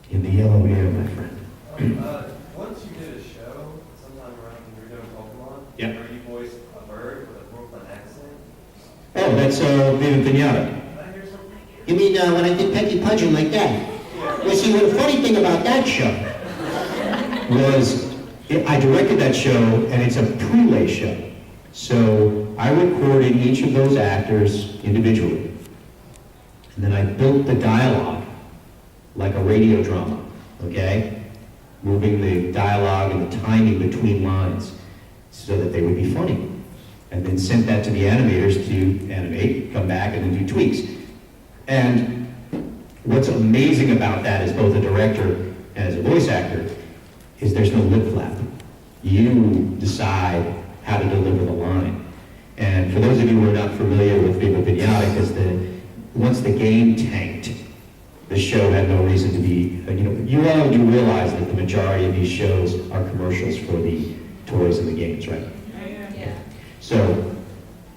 In the yellow air, my friend. Once you did a show, sometime around when you were doing Pokemon, Yep. where you voiced a bird with a Brooklyn accent. Oh, that's Viva Piñata. Did I hear something? You mean when I did Pecky Pudgeon like that? Well, see, the funny thing about that show Was I directed that show, and it's a prelay show. So I recorded each of those actors individually, and then I built the dialogue like a radio drama, okay? Moving the dialogue and the timing between lines so that they would be funny. And then sent that to the animators to animate, come back, and then do tweaks. And what's amazing about that as both a director and as a voice actor is there's no lip flap. You decide how to deliver the line. And for those of you who are not familiar with Viva Piñata, because once the game tanked, the show had no reason to be, you all do realize that the majority of these shows are commercials for the toys and the games, right? Yeah. So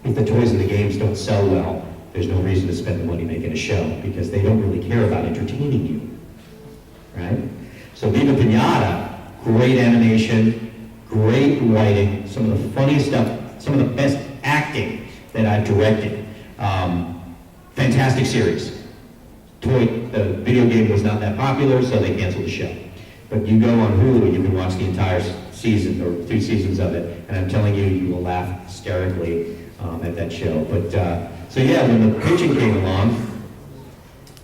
if the toys and the games don't sell well, there's no reason to spend the money making a show because they don't really care about entertaining you, right? So Viva Piñata, great animation, great writing, some of the funniest stuff, some of the best acting that I've directed. Fantastic series. The video game was not that popular, so they canceled the show. But you go on Hulu, you can watch the entire season, or 2 seasons of it, and I'm telling you, you will laugh hysterically at that show. But, so yeah, when the pitching came along,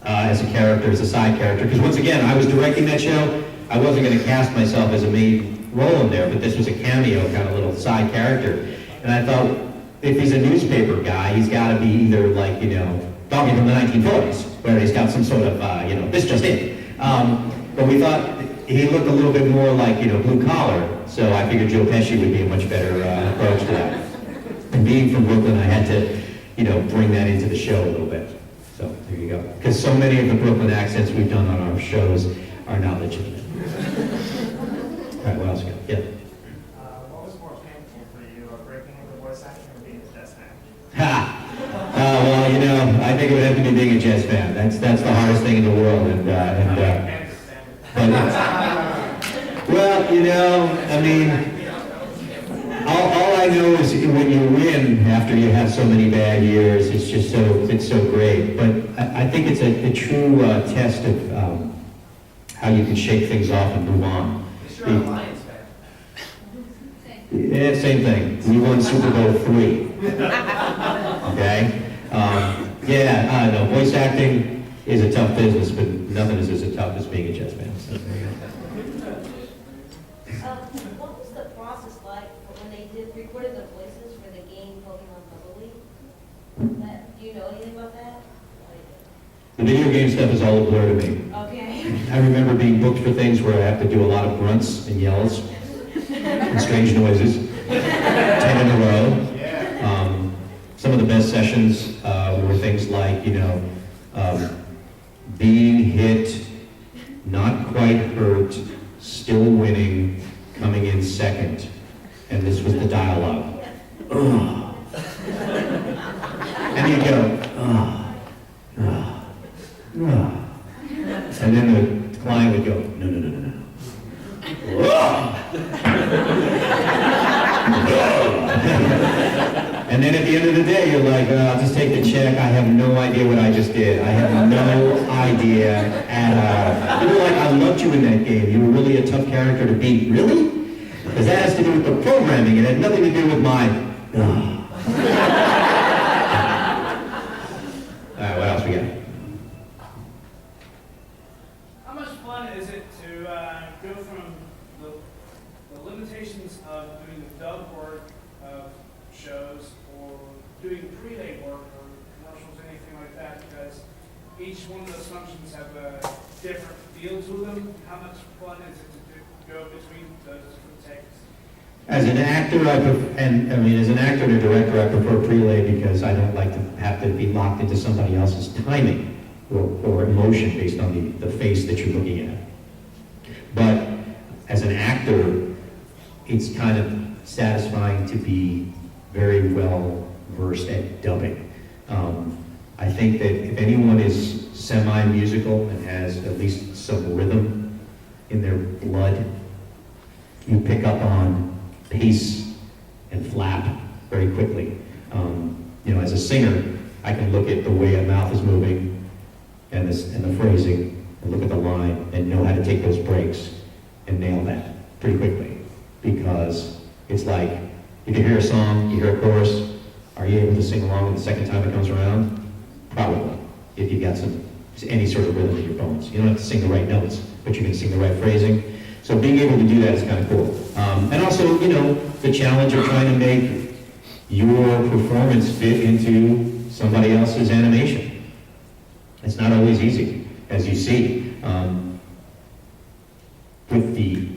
as a character, as a side character, because once again, I was directing that show, I wasn't going to cast myself as a main role in there, but this was a cameo, kind of little side character. And I thought, if he's a newspaper guy, he's got to be either like, talking from the 1940s, where he's got some sort of, this just in. But we thought he looked a little bit more like, blue collar, so I figured Joe Pesci would be a much better approach to that. And being from Brooklyn, I had to, bring that into the show a little bit. So there you go. Because so many of the Brooklyn accents we've done on our shows are not legitimate. All right, what else we got? Yeah. What was more painful for you, breaking into voice acting or being a jazz fan? Ha! Well, I think it would have to be being a jazz fan. That's the hardest thing in the world, all I know is when you win after you have so many bad years, it's so great. But I think it's a true test of how you can shake things off and move on. You're a Lions fan. Yeah, same thing. We won Super Bowl 3. Okay? No, voice acting is a tough business, but nothing is as tough as being a jazz fan. So there you go. What was the process like when they recorded the voices for the game Pokemon Puzzle League? Do you know anything about that? The video game stuff is all a blur to me. Okay. I remember being booked for things where I have to do a lot of grunts and yells and strange noises, 10 in a row. Some of the best sessions were things like, being hit, not quite hurt, still winning, coming in second. And this was the dialogue. Ugh. And you go, ugh, ugh, ugh. And then the client would go, no. And then at the end of the day, you're like, I'll just take the check. I have no idea what I just did. I have no idea at all. You were like, I loved you in that game. You were really a tough character to beat. Really? Because that has to do with the programming. It had nothing to do with my... All right, what else we got? How much fun is it to go from the limitations of doing the dub work of shows or doing prelay work or commercials, anything like that, because each one of those functions have a different feel to them? How much fun is it to go between those different takes? As an actor, as an actor and a director, I prefer prelay because I don't like to have to be locked into somebody else's timing or emotion based on the face that you're looking at. But as an actor, it's kind of satisfying to be very well versed at dubbing. I think that if anyone is semi-musical and has at least some rhythm in their blood, you pick up on pace and flap very quickly. As a singer, I can look at the way a mouth is moving and the phrasing, and look at the line, and know how to take those breaks and nail that pretty quickly. Because it's like, if you hear a song, you hear a chorus, are you able to sing along the second time it comes around? Probably, if you've got any sort of rhythm in your bones. You don't have to sing the right notes, but you can sing the right phrasing. So being able to do that is kind of cool. And also, the challenge of trying to make your performance fit into somebody else's animation. It's not always easy, as you see. With the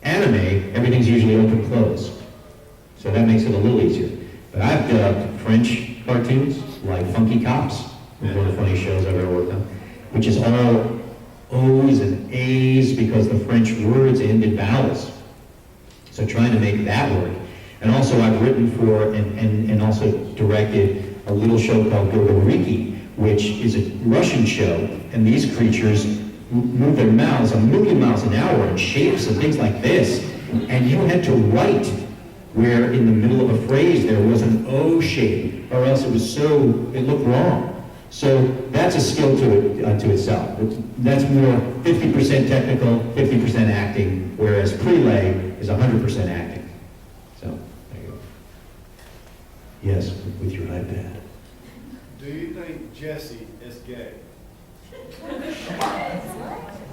anime, everything's usually open-close. So that makes it a little easier. But I've dubbed French cartoons, like Funky Cops, one of the funniest shows I've ever worked on, which is all O's and A's because the French words end in vowels. So trying to make that work. And also I've written for and also directed a little show called Gogoriki, which is a Russian show, and these creatures move their mouths 1,000,000 miles an hour in shapes and things like this. And you had to write where in the middle of a phrase there was an O shape, or else it looked wrong. So that's a skill to itself. That's more 50% technical, 50% acting, whereas prelay is 100% acting. So, there you go. Yes, with your iPad. Do you think Jesse is gay?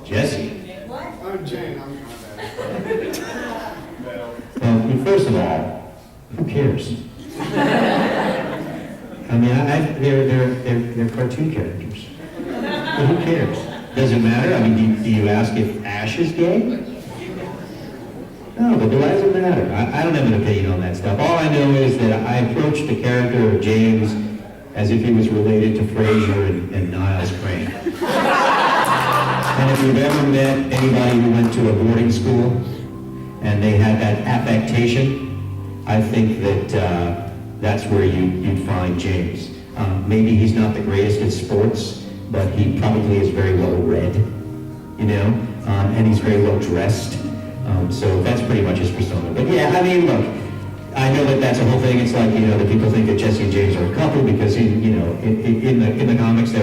Jesse? What? I'm Jane, I'm my bad. Well, first of all, who cares? I mean, they're cartoon characters. But who cares? Does it matter? I mean, do you ask if Ash is gay? No, but why does it matter? I don't have an opinion on that stuff. All I know is that I approached the character of James as if he was related to Frasier and Niles Crane. And if you've ever met anybody who went to a boarding school and they had that affectation, I think that that's where you'd find James. Maybe he's not the greatest at sports, but he probably is very well read, and he's very well dressed. So that's pretty much his persona. But yeah, I mean, look, I know that that's a whole thing. It's like, that people think that Jesse and James are a couple because, in the comics, they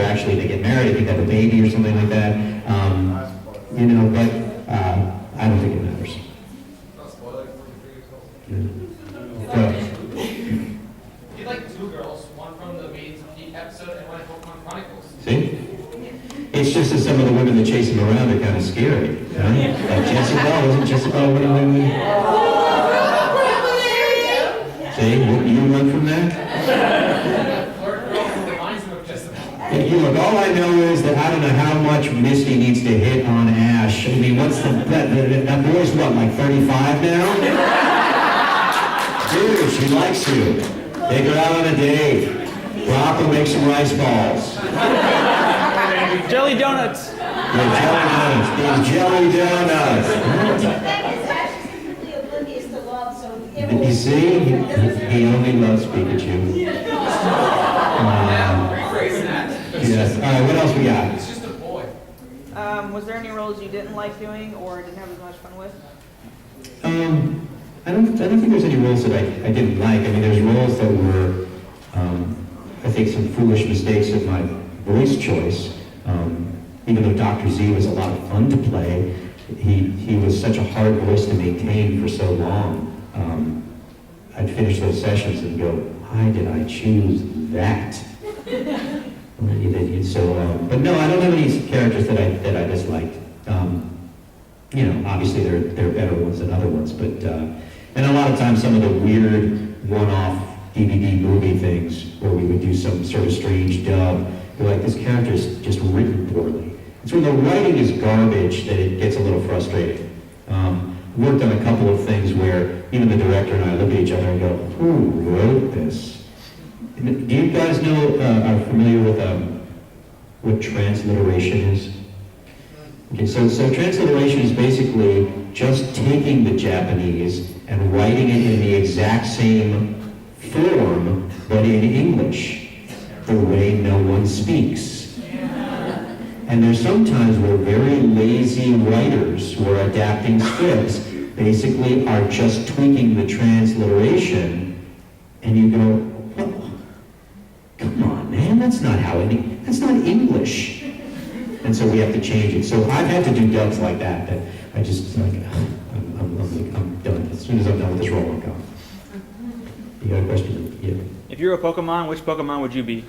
get married, I think they have a baby or something like that. But I don't think it matters. You'd like two girls, one from the main episode and one from Pokemon Chronicles. See? It's just that some of the women that chase him around are kind of scary. Like Jessica, wasn't Jessica one of the women? See, you run from that? Hey, look, all I know is that I don't know how much Misty needs to hit on Ash. I mean, that boy's what, like 35 now? Dude, she likes you. Take her out on a date. Brock will make some rice balls. Jelly donuts. Yeah, jelly donuts. The fact is, Ash is completely oblivious to love, so it will... You see, he only loves Pikachu. Rephrase that. Yes. All right, what else we got? It's just a boy. Was there any roles you didn't like doing or didn't have as much fun with? I don't think there's any roles that I didn't like. I mean, there's roles that were, I think, some foolish mistakes of my voice choice. Even though Dr. Z was a lot of fun to play, he was such a hard voice to maintain for so long. I'd finish those sessions and go, why did I choose that? But no, I don't have any characters that I disliked. Obviously there are better ones than other ones, but and a lot of times some of the weird one-off DVD movie things where we would do some sort of strange dub, you're like, this character is just written poorly. It's when the writing is garbage that it gets a little frustrating. Worked on a couple of things where even the director and I look at each other and go, who wrote this? Do you guys know, are familiar with what transliteration is? Okay, so transliteration is basically just taking the Japanese and writing it in the exact same form, but in English, the way no one speaks. And there's sometimes where very lazy writers who are adapting scripts basically are just tweaking the transliteration, and you go, "What? Come on, man, that's not English." And so we have to change it. So I've had to do dubs like that I just, like, I'm done. As soon as I'm done with this role, I'm gone. You got a question? Yeah. If you're a Pokemon, which Pokemon would you be?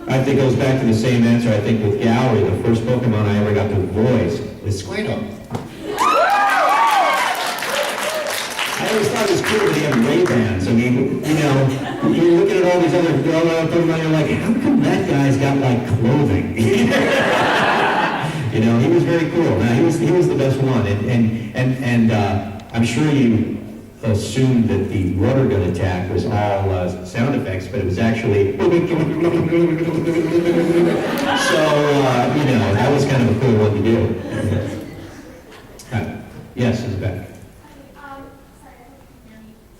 I think it goes back to the same answer. I think with Gallery, the first Pokemon I ever got to voice was Squirtle. I always thought it was cool that he had Ray-Bans. I mean, you're looking at all these other Pokemon, you're like, how come that guy's got, like, clothing? He was very cool. Now, he was the best one. And I'm sure you assumed that the water gun attack was all sound effects, but it was actually... So, that was kind of a cool one to do. Yes, in the back.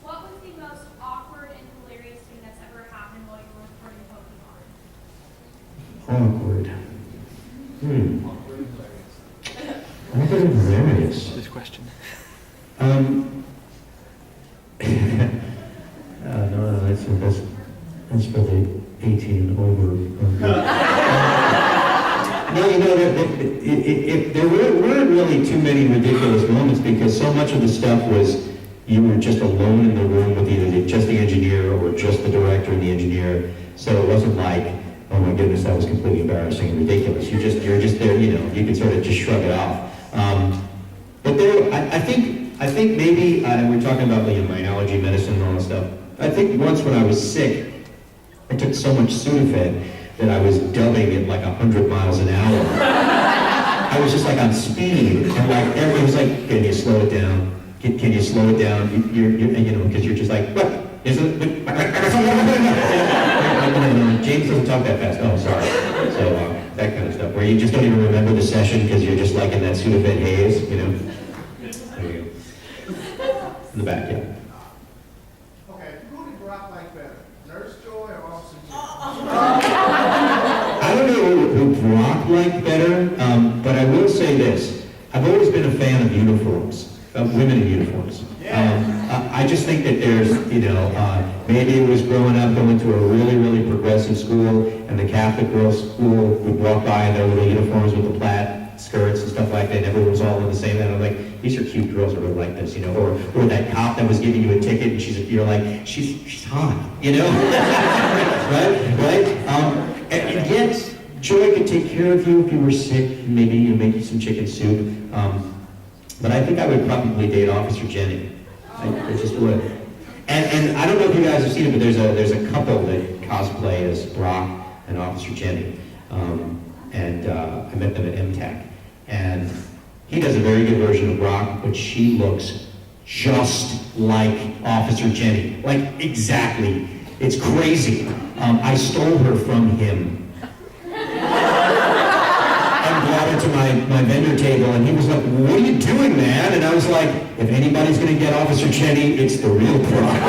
What was the most awkward and hilarious thing that's ever happened while you were recording Pokemon? Awkward. Awkward and hilarious. This question. No, that's for the 18 and over. No, there weren't really too many ridiculous moments because so much of the stuff was you were just alone in the room with either just the engineer or just the director and the engineer. So it wasn't like, oh my goodness, that was completely embarrassing and ridiculous. You're just there, you can sort of just shrug it off. But there, I think maybe, and we're talking about my allergy medicine and all that stuff. I think once when I was sick, I took so much Sudafed that I was dubbing at like 100 miles an hour. I was just like on speed, and like everyone was like, "Can you slow it down? Can you slow it down?" Because you're just like, "What is it?" James doesn't talk that fast. Oh, sorry. So that kind of stuff, where you just don't even remember the session because you're just like in that Sudafed haze, There you go. In the back, yeah. Okay, who did Brock like better, Nurse Joy or Officer Jim? I don't know who Brock liked better, but I will say this. I've always been a fan of uniforms, of women in uniforms. I just think that there's, maybe it was growing up going to a really, really progressive school, and the Catholic girls' school would walk by in their little uniforms with the plaid skirts and stuff like that, and everyone was all in the same, and I'm like, these are cute girls that really like this, or that cop that was giving you a ticket, and you're like, she's hot, right? And yet, Joy could take care of you if you were sick, maybe make you some chicken soup, but I think I would probably date Officer Jenny. I just would. And I don't know if you guys have seen it, but there's a couple that cosplay as Brock and Officer Jenny. And I met them at MTech. And he does a very good version of Brock, but she looks just like Officer Jenny. Like, exactly. It's crazy. I stole her from him. And brought her to my vendor table, and he was like, "What are you doing, man?" And I was like, "If anybody's gonna get Officer Jenny, it's the real Brock."